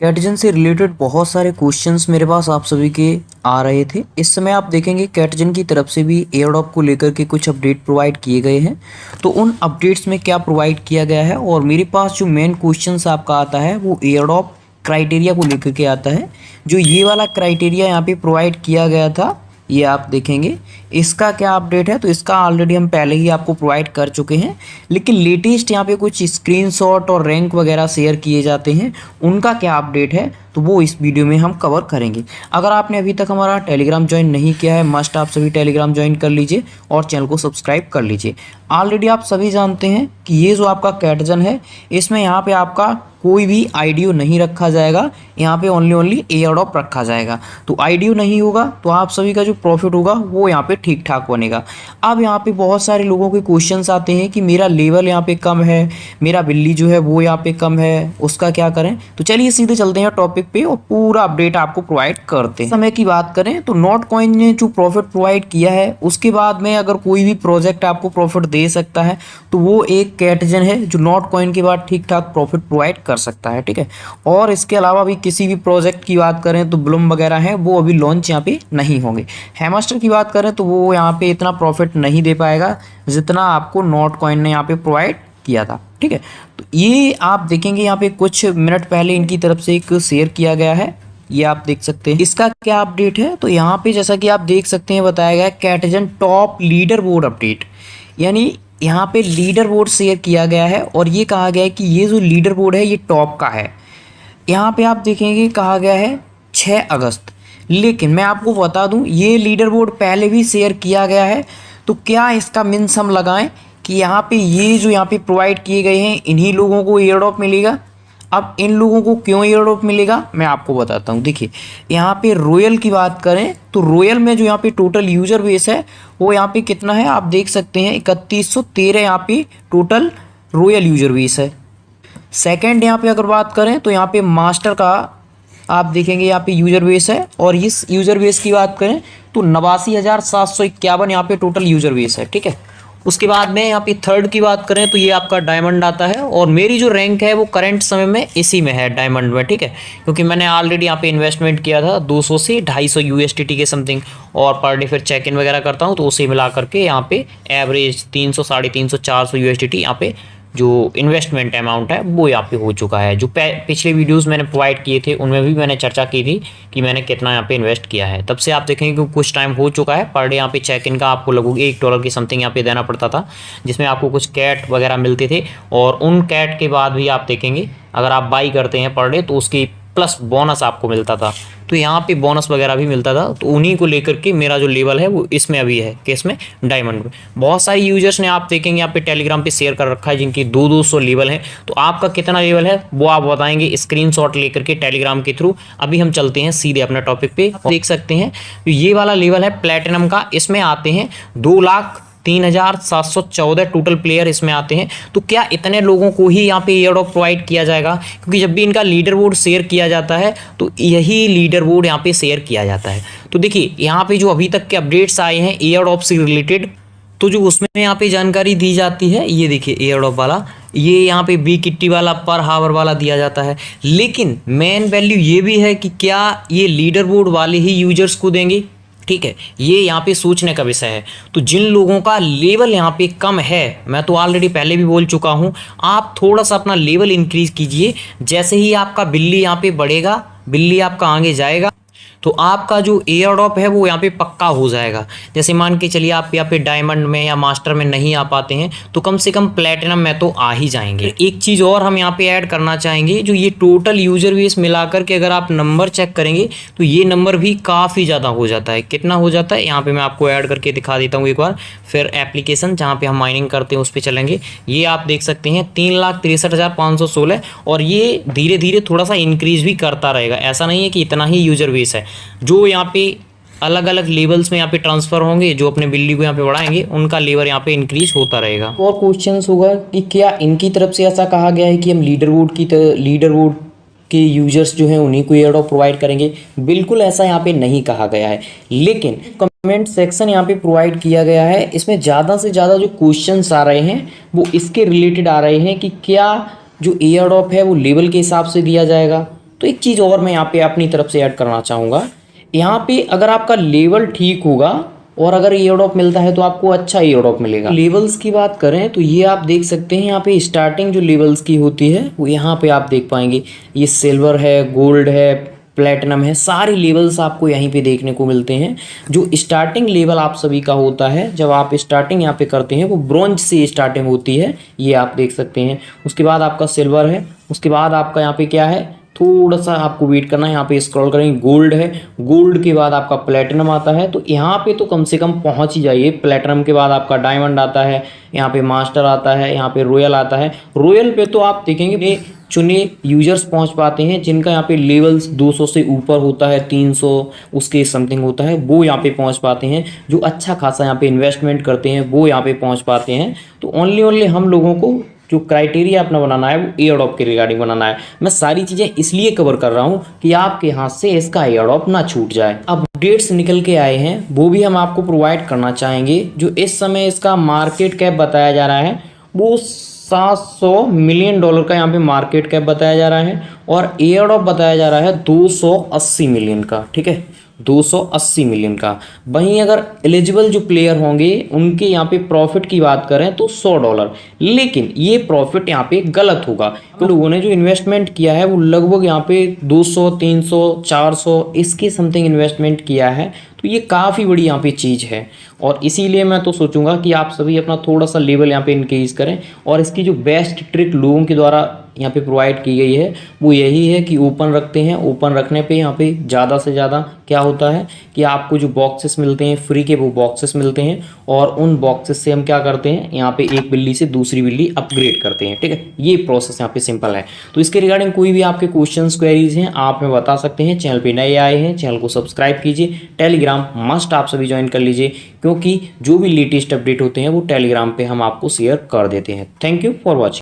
कैटजन से रिलेटेड बहुत सारे क्वेश्चंस मेरे पास आप सभी के आ रहे थे। इस समय आप देखेंगे कैटजन की तरफ से भी एयरड्रॉप को लेकर के कुछ अपडेट प्रोवाइड किए गए हैं। तो उन अपडेट्स में क्या प्रोवाइड किया गया है और मेरे पास जो मेन क्वेश्चंस आपका आता है वो एयरड्रॉप क्राइटेरिया को लेकर के आता है। जो ये वाला क्राइटेरिया यहाँ पे प्रोवाइड किया गया था, ये आप देखेंगे इसका क्या अपडेट है। तो इसका ऑलरेडी हम पहले ही आपको प्रोवाइड कर चुके हैं, लेकिन लेटेस्ट यहाँ पे कुछ स्क्रीनशॉट और रैंक वगैरह शेयर किए जाते हैं, उनका क्या अपडेट है तो वो इस वीडियो में हम कवर करेंगे। अगर आपने अभी तक हमारा टेलीग्राम ज्वाइन नहीं किया है, मस्ट आप सभी टेलीग्राम ज्वाइन कर लीजिए और चैनल को सब्सक्राइब कर लीजिए। ऑलरेडी आप सभी जानते हैं कि ये जो आपका कैटजन है, इसमें यहाँ पे आपका कोई भी आईडीओ नहीं रखा जाएगा, यहाँ पे ओनली एयरड्रॉप रखा जाएगा। तो आईडीओ नहीं होगा तो आप सभी का जो प्रॉफिट होगा वो यहाँ पे ठीक ठाक बनेगा। अब यहाँ पे बहुत सारे लोगों के क्वेश्चंस आते हैं कि मेरा लेवल यहाँ पे कम है, मेरा बिल्ली जो है वो यहाँ पे कम है, उसका क्या करें। तो चलिए सीधे चलते हैं टॉपिक पे और पूरा अपडेट आपको प्रोवाइड करते हैं। समय की बात करें तो नोट कॉइन ने जो प्रॉफिट प्रोवाइड किया है, उसके बाद में अगर कोई भी प्रोजेक्ट आपको प्रॉफिट दे सकता है तो वो एक कैटजन है जो नोट कॉइन के बाद ठीक ठाक प्रॉफिट प्रोवाइड कर सकता है, ठीक है। और इसके अलावा भी किसी भी प्रोजेक्ट की बात करें तो ब्लूम वगैरह है वो अभी लॉन्च यहाँ पे नहीं होंगे। हैमस्टर की बात करें तो वो यहाँ पे इतना प्रॉफिट नहीं दे पाएगा जितना आपको नोट कॉइन ने यहाँ पे प्रोवाइड किया था, ठीक है। तो ये आप देखेंगे यहाँ पे कुछ मिनट पहले इनकी तरफ से एक शेयर किया गया है, ये आप देख सकते हैं। इसका क्या अपडेट है तो यहाँ पे जैसा कि आप देख सकते हैं बताया गया है कैटजन टॉप लीडर बोर्ड अपडेट, यानी यहाँ पे लीडर बोर्ड शेयर किया गया है और ये कहा गया है कि ये जो लीडर बोर्ड है ये टॉप का है। यहाँ पे आप देखेंगे कहा गया है 6 अगस्त, लेकिन मैं आपको बता दूं ये लीडर बोर्ड पहले भी शेयर किया गया है। तो क्या इसका मीन्स हम लगाएं कि यहाँ पे ये जो यहाँ पे प्रोवाइड किए गए हैं इन्हीं लोगों को एयरड्रॉप मिलेगा। अब इन लोगों को क्यों एयरड्रॉप मिलेगा मैं आपको बताता हूँ। देखिए यहाँ पे रॉयल की बात करें तो रॉयल में जो यहाँ पे टोटल यूजर बेस है वो यहाँ पे कितना है आप देख सकते हैं 3113 यहाँ पे टोटल रॉयल यूजर बेस है। सेकंड यहाँ पे अगर बात करें तो यहाँ पे मास्टर का आप देखेंगे यहाँ पे यूजर बेस है और इस यूजर बेस की बात करें तो 89,751 यहाँ पे टोटल यूजर बेस है, ठीक है। उसके बाद में यहाँ पे थर्ड की बात करें तो ये आपका डायमंड आता है और मेरी जो रैंक है वो करंट समय में इसी में है डायमंड में, ठीक है। क्योंकि मैंने ऑलरेडी यहाँ पे इन्वेस्टमेंट किया था 200 से 250 यूएसडीटी के समथिंग और पर डे फिर चेक इन वगैरह करता हूँ तो उसे मिला करके यहाँ पे एवरेज 300 350 400 यूएसडीटी यहाँ पे जो इन्वेस्टमेंट अमाउंट है वो यहाँ पे हो चुका है। जो पिछले वीडियोस मैंने प्रोवाइड किए थे उनमें भी मैंने चर्चा की थी कि मैंने कितना यहाँ पे इन्वेस्ट किया है। तब से आप देखेंगे कि कुछ टाइम हो चुका है। पर डे यहाँ पे चेक इन का आपको लगभग $1 की समथिंग यहाँ पे देना पड़ता था, जिसमें आपको कुछ कैट वगैरह मिलते थे और उन कैट के बाद भी आप देखेंगे अगर आप बाई करते हैं पर डे तो उसकी प्लस बोनस आपको मिलता था। तो यहाँ पे बोनस वगैरह भी मिलता था। तो उन्हीं को लेकर के मेरा जो लेवल है वो इसमें अभी है कि इसमें डायमंड में। बहुत सारे यूजर्स ने आप देखेंगे यहाँ पे टेलीग्राम पे शेयर कर रखा है जिनकी 200 लेवल है। तो आपका कितना लेवल है वो आप बताएंगे स्क्रीनशॉट लेकर के टेलीग्राम के थ्रू। अभी हम चलते हैं सीधे अपने टॉपिक पे। देख सकते हैं ये वाला लेवल है प्लेटिनम का, इसमें आते हैं 2,03,714 टोटल प्लेयर इसमें आते हैं। तो क्या इतने लोगों को ही यहाँ पे एयरड्रॉप प्रोवाइड किया जाएगा? क्योंकि जब भी इनका लीडर बोर्ड शेयर किया जाता है तो यही लीडर बोर्ड यहाँ पे शेयर किया जाता है। तो देखिए यहाँ पे जो अभी तक के अपडेट्स आए हैं एयरड्रॉप से रिलेटेड, तो जो उसमें यहाँ पे जानकारी दी जाती है ये देखिए एयरड्रॉप वाला, ये यहाँ पे बी किट्टी वाला पर हावर वाला दिया जाता है। लेकिन मेन वैल्यू ये भी है कि क्या ये लीडर बोर्ड वाले ही यूजर्स को देंगे, ठीक है। ये यहाँ पे सोचने का विषय है। तो जिन लोगों का लेवल यहाँ पे कम है, मैं तो ऑलरेडी पहले भी बोल चुका हूँ, आप थोड़ा सा अपना लेवल इंक्रीज कीजिए। जैसे ही आपका बिल्ली यहाँ पे बढ़ेगा, बिल्ली आपका आगे जाएगा तो आपका जो एयरड्रॉप है वो यहाँ पे पक्का हो जाएगा। जैसे मान के चलिए आप यहाँ पे डायमंड में या मास्टर में नहीं आ पाते हैं तो कम से कम प्लेटिनम में तो आ ही जाएंगे। एक चीज़ और हम यहाँ पे ऐड करना चाहेंगे, जो ये टोटल यूजर बेस मिलाकर के अगर आप नंबर चेक करेंगे तो ये नंबर भी काफ़ी ज़्यादा हो जाता है। कितना हो जाता है यहाँ पे मैं आपको ऐड करके दिखा देता हूँ एक बार। फिर एप्लीकेशन जहाँ पे हम माइनिंग करते हैं उस पर चलेंगे। ये आप देख सकते हैं 3,63,516 और ये धीरे धीरे थोड़ा सा इंक्रीज भी करता रहेगा। ऐसा नहीं है कि इतना ही यूजर बेस है। जो यहाँ पे अलग अलग लेवल्स में यहाँ पे ट्रांसफर होंगे, जो अपने बिल्ली को यहाँ पे बढ़ाएंगे, उनका लेवल यहाँ पे इंक्रीज होता रहेगा। और क्वेश्चंस होगा कि क्या इनकी तरफ से ऐसा कहा गया है कि हम लीडर बोर्ड के यूजर्स जो हैं उन्हीं को एयरड्रॉप प्रोवाइड करेंगे? बिल्कुल ऐसा यहाँ पे नहीं कहा गया है, लेकिन कमेंट सेक्शन यहाँ पे प्रोवाइड किया गया है। इसमें ज़्यादा से ज़्यादा जो क्वेश्चंस आ रहे हैं वो इसके रिलेटेड आ रहे हैं कि क्या जो एयरड्रॉप है वो लेवल के हिसाब से दिया जाएगा, तो एक चीज़ और मैं यहाँ पे अपनी तरफ से ऐड करना चाहूँगा, यहाँ पे अगर आपका लेवल ठीक होगा और अगर एयर ड्रॉप मिलता है तो आपको अच्छा एयर ड्रॉप मिलेगा। लेवल्स की बात करें तो ये आप देख सकते हैं यहाँ पे स्टार्टिंग जो लेवल्स की होती है वो यहाँ पे आप देख पाएंगे, ये सिल्वर है, गोल्ड है, प्लेटिनम है, सारे लेवल्स आपको यहीं पे देखने को मिलते हैं। जो स्टार्टिंग लेवल आप सभी का होता है जब आप स्टार्टिंग यहाँ पे करते हैं वो ब्रॉन्ज से स्टार्टिंग होती है, ये आप देख सकते हैं। उसके बाद आपका सिल्वर है, उसके बाद आपका यहाँ पे क्या है, थोड़ा सा आपको वेट करना है, यहाँ पे स्क्रॉल करेंगे, गोल्ड है, गोल्ड के बाद आपका प्लेटिनम आता है। तो यहाँ पे तो कम से कम पहुँच ही जाइए। प्लेटिनम के बाद आपका डायमंड आता है, यहाँ पे मास्टर आता है, यहाँ पे रॉयल आता है। रॉयल पे तो आप देखेंगे चुने यूजर्स पहुंच पाते हैं जिनका यहाँ पे लेवल्स 200 से ऊपर होता है, 300 उसके समथिंग होता है, वो यहाँ पे पहुंच पाते हैं। जो अच्छा खासा यहाँ पे इन्वेस्टमेंट करते हैं वो यहाँ पे पहुंच पाते हैं। तो ओनली हम लोगों को जो क्राइटेरिया अपना बनाना है वो एयर ड्रॉप के रिगार्डिंग बनाना है। मैं सारी चीज़ें इसलिए कवर कर रहा हूँ कि आपके हाथ से इसका एयर ड्रॉप ना छूट जाए। अब अपडेट्स निकल के आए हैं वो भी हम आपको प्रोवाइड करना चाहेंगे। जो इस समय इसका मार्केट कैप बताया जा रहा है वो $700 मिलियन का यहाँ पे मार्केट कैप बताया जा रहा है और एयर ड्रॉप बताया जा रहा है 280 मिलियन का, ठीक है, 280 मिलियन का। वहीं अगर एलिजिबल जो प्लेयर होंगे उनके यहाँ पे प्रॉफिट की बात करें तो $100, लेकिन ये प्रॉफिट यहाँ पे गलत होगा। तो लोगों ने जो इन्वेस्टमेंट किया है वो लगभग यहाँ पे 200, 300, 400 इसके समथिंग इन्वेस्टमेंट किया है। तो ये काफ़ी बड़ी यहाँ पे चीज़ है और इसीलिए मैं तो सोचूंगा कि आप सभी अपना थोड़ा सा लेवल यहाँ पे इंक्रीज़ करें। और इसकी जो बेस्ट ट्रिक लोगों के द्वारा यहाँ पे प्रोवाइड की गई है वो यही है कि ओपन रखते हैं। ओपन रखने पे यहाँ पे ज़्यादा से ज़्यादा क्या होता है कि आपको जो बॉक्सेस मिलते हैं फ्री के, वो बॉक्सेस मिलते हैं और उन बॉक्सेस से हम क्या करते हैं, यहाँ पे एक बिल्ली से दूसरी बिल्ली अपग्रेड करते हैं, ठीक है। ये प्रोसेस यहाँ पे सिंपल है। तो इसके रिगार्डिंग कोई भी आपके क्वेश्चंस क्वेरीज हैं आप हमें बता सकते हैं। चैनल पे नए आए हैं चैनल को सब्सक्राइब कीजिए, टेलीग्राम मस्ट आप सभी ज्वाइन कर लीजिए क्योंकि जो भी लेटेस्ट अपडेट होते हैं वो टेलीग्राम पे हम आपको शेयर कर देते हैं। Thank you for watching.